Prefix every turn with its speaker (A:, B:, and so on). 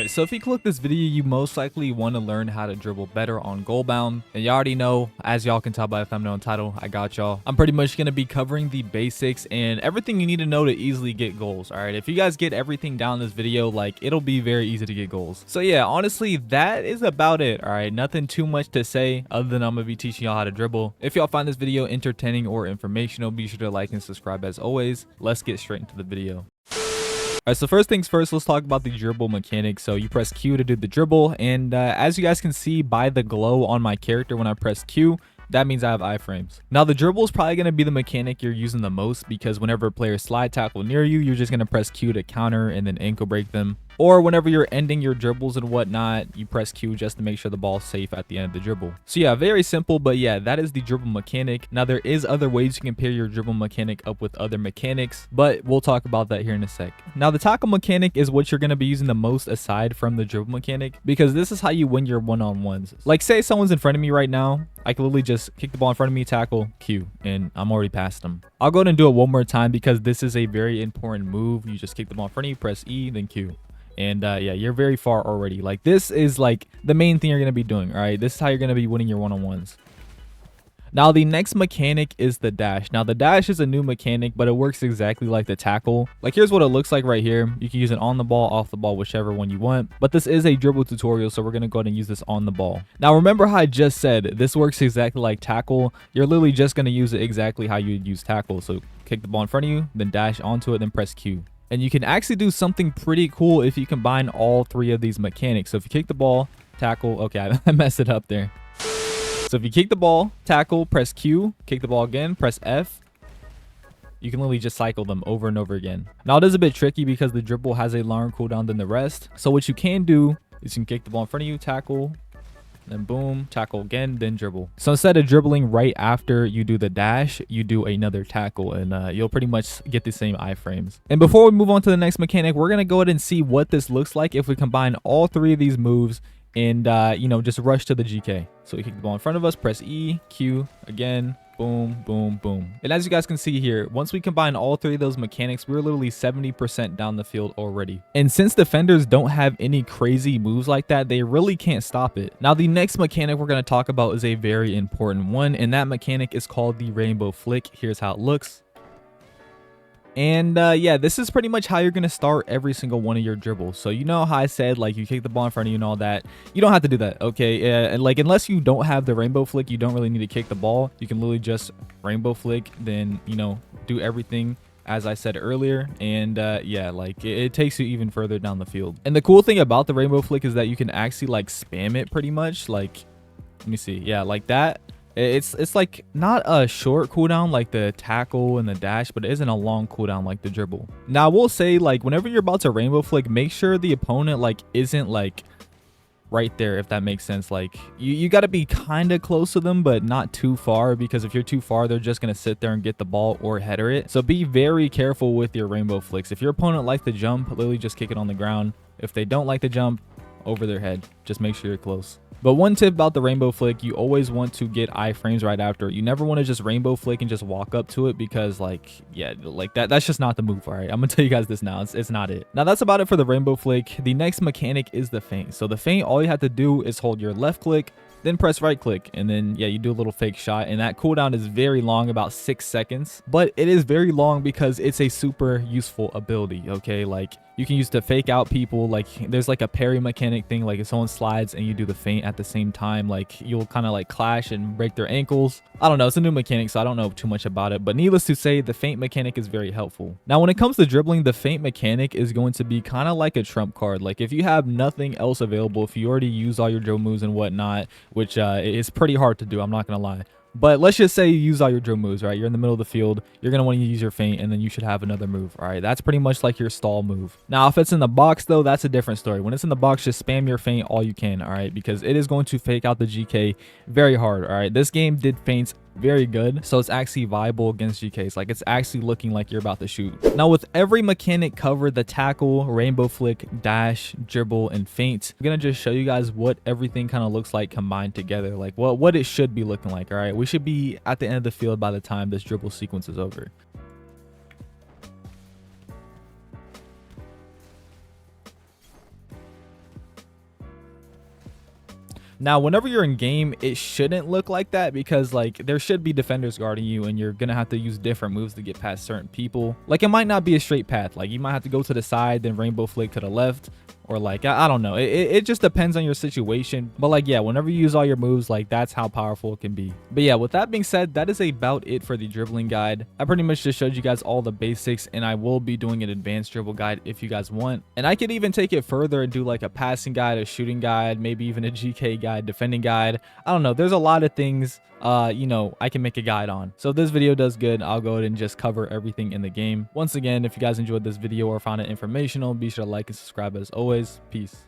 A: Alright, so if you click this video, you most likely want to learn how to dribble better on Goalbound. And you already know, as y'all can tell by the thumbnail and title, I got y'all. I'm pretty much going to be covering the basics and everything you need to know to easily get goals. Alright, if you guys get everything down in this video, like, it'll be very easy to get goals. So yeah, honestly, that is about it. Alright, nothing too much to say other than I'm going to be teaching y'all how to dribble. If y'all find this video entertaining or informational, be sure to like and subscribe as always. Let's get straight into the video. Alright, so first things first, let's talk about the dribble mechanic. So you press Q to do the dribble, and as you guys can see by the glow on my character when I press Q, that means I have iframes. Now the dribble is probably going to be the mechanic you're using the most, because whenever a player slide tackle near you, you're just going to press Q to counter and then ankle break them. Or whenever you're ending your dribbles and whatnot, you press Q just to make sure the ball's safe at the end of the dribble. So yeah, very simple, but yeah, that is the dribble mechanic. Now there is other ways you can pair your dribble mechanic up with other mechanics, but we'll talk about that here in a sec. Now the tackle mechanic is what you're going to be using the most aside from the dribble mechanic, because this is how you win your one-on-ones. Like say someone's in front of me right now, I can literally just kick the ball in front of me, tackle, Q, and I'm already past them. I'll go ahead and do it one more time because this is a very important move. You just kick the ball in front of you, press E, then Q. And yeah, you're very far already. Like this is like the main thing you're going to be doing. All right, this is how you're going to be winning your one-on-ones. Now the next mechanic is the dash. Now the dash is a new mechanic, but it works exactly like the tackle. Like here's what it looks like right here. You can use it on the ball, off the ball, whichever one you want. But this is a dribble tutorial, so we're going to go ahead and use this on the ball. Now remember how I just said this works exactly like tackle. You're literally just going to use it exactly how you'd use tackle. So kick the ball in front of you, then dash onto it, then press Q. And you can actually do something pretty cool if you combine all three of these mechanics. So if you kick the ball, tackle, okay, I messed it up there. So if you kick the ball, tackle, press Q, kick the ball again, press F, you can literally just cycle them over and over again. Now it is a bit tricky because the dribble has a longer cooldown than the rest. So what you can do is you can kick the ball in front of you, tackle, then boom, tackle again, then dribble. So instead of dribbling right after you do the dash, you do another tackle, and you'll pretty much get the same iframes. And before we move on to the next mechanic, we're going to go ahead and see what this looks like if we combine all three of these moves and, you know, just rush to the GK. So we kick the ball in front of us, press E, Q, again, boom, boom, boom. And as you guys can see here, once we combine all three of those mechanics, we're literally 70% down the field already. And since defenders don't have any crazy moves like that, they really can't stop it. Now the next mechanic we're going to talk about is a very important one, and that mechanic is called the rainbow flick. Here's how it looks. And yeah, this is pretty much how you're going to start every single one of your dribbles. So you know how I said, like, you kick the ball in front of you and all that. You don't have to do that, okay? And like, unless you don't have the rainbow flick, you don't really need to kick the ball. You can literally just rainbow flick, then, you know, do everything as I said earlier. And yeah, like it takes you even further down the field. And the cool thing about the rainbow flick is that you can actually like spam it pretty much. Like, let me see. Yeah, like that. It's like not a short cooldown like the tackle and the dash, but it isn't a long cooldown like the dribble. Now I will say, like, whenever you're about to rainbow flick, make sure the opponent like isn't like right there, if that makes sense. Like you got to be kind of close to them, but not too far, because if you're too far, they're just gonna sit there and get the ball or header it. So be very careful with your rainbow flicks. If your opponent likes to jump, literally just kick it on the ground. If they don't like to jump, over their head. Just make sure you're close. But one tip about the rainbow flick, you always want to get iframes right after. You never want to just rainbow flick and just walk up to it, because like, yeah, like that's just not the move. All right, I'm gonna tell you guys this now. It's not it. Now that's about it for the rainbow flick. The next mechanic is the feint. So the feint, all you have to do is hold your left click, then press right click, and then yeah, you do a little fake shot, and that cooldown is very long, about 6 seconds. But it is very long because it's a super useful ability. Okay, like you can use to fake out people. Like there's like a parry mechanic thing, like if someone slides and you do the feint at the same time, like you'll kind of like clash and break their ankles. I don't know, it's a new mechanic, so I don't know too much about it, but needless to say, the feint mechanic is very helpful. Now when it comes to dribbling, the feint mechanic is going to be kind of like a trump card. Like if you have nothing else available, if you already use all your dribble moves and whatnot, which is pretty hard to do, I'm not gonna lie. But let's just say you use all your dribble moves, right? You're in the middle of the field. You're going to want to use your feint, and then you should have another move, all right? That's pretty much like your stall move. Now, if it's in the box, though, that's a different story. When it's in the box, just spam your feint all you can, all right? Because it is going to fake out the GK very hard, all right? This game did feints very good, so it's actually viable against GKs. Like, it's actually looking like you're about to shoot. Now, with every mechanic covered, the tackle, rainbow flick, dash, dribble, and feint, I'm gonna just show you guys what everything kind of looks like combined together, like what it should be looking like. All right, we should be at the end of the field by the time this dribble sequence is over. Now, whenever you're in game, it shouldn't look like that because like there should be defenders guarding you and you're gonna have to use different moves to get past certain people. Like it might not be a straight path. Like you might have to go to the side, then rainbow flick to the left, or like I don't know. It just depends on your situation. But like yeah, whenever you use all your moves, like that's how powerful it can be. But yeah, with that being said, that is about it for the dribbling guide. I pretty much just showed you guys all the basics, and I will be doing an advanced dribble guide if you guys want. And I could even take it further and do like a passing guide, a shooting guide, maybe even a GK guide, defending guide. I don't know. There's a lot of things you know, I can make a guide on. So if this video does good, I'll go ahead and just cover everything in the game. Once again, if you guys enjoyed this video or found it informational, be sure to like and subscribe as always. Peace.